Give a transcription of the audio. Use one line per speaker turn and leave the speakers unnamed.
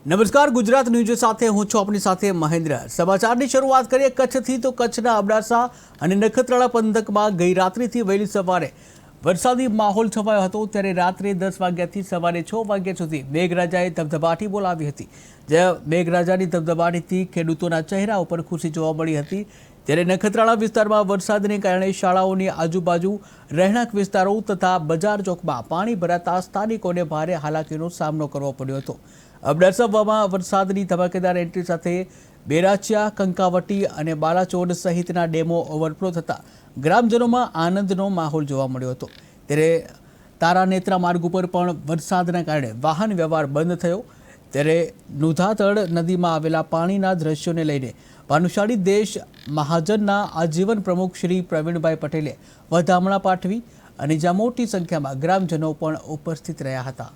નમસ્કાર, ગુજરાત ન્યૂઝ સાથે હું છું આપની સાથે મહેન્દ્ર। સમાચારની શરૂઆત કરીએ કચ્છથી। તો કચ્છના અબડાસા અને નખત્રાણા પંથકમાં ગઈ રાત્રિથી વહેલી સવારે વરસાદી માહોલ છવાયો હતો। ત્યારે રાત્રે 10 વાગ્યાથી સવારે 6 વાગ્યા સુધી મેઘરાજાએ ધબધબાટી બોલાવી હતી। જે મેઘરાજાની ધબધબાટીથી ખેડૂતોના ચહેરા ઉપર ખુશી જોવા મળી હતી। ત્યારે નખત્રાણા વિસ્તારમાં વરસાદને કારણે શાળાઓની આજુબાજુ રહેણાંક વિસ્તારો તથા બજાર ચોકમાં પાણી ભરાતા સ્થાનિકોને ભારે હાલાકીનો સામનો કરવો પડ્યો હતો। અબડાસામાં વરસાદની ધમાકેદાર એન્ટ્રી સાથે બેરાચિયા, કંકાવટી અને બાલાચોડ સહિતના ડેમો ઓવરફ્લો થતાં ગ્રામજનોમાં આનંદનો માહોલ જોવા મળ્યો હતો। ત્યારે તારાનેત્રા માર્ગ ઉપર પણ વરસાદના કારણે વાહન વ્યવહાર બંધ થયો। ત્યારે નુધાતળ નદીમાં આવેલા પાણીના દ્રશ્યોને લઈને ભાનુશાળી દેશ મહાજનના આજીવન પ્રમુખ શ્રી પ્રવીણભાઈ પટેલે વધામણા પાઠવી અને જ્યાં મોટી સંખ્યામાં ગ્રામજનો પણ ઉપસ્થિત રહ્યા હતા।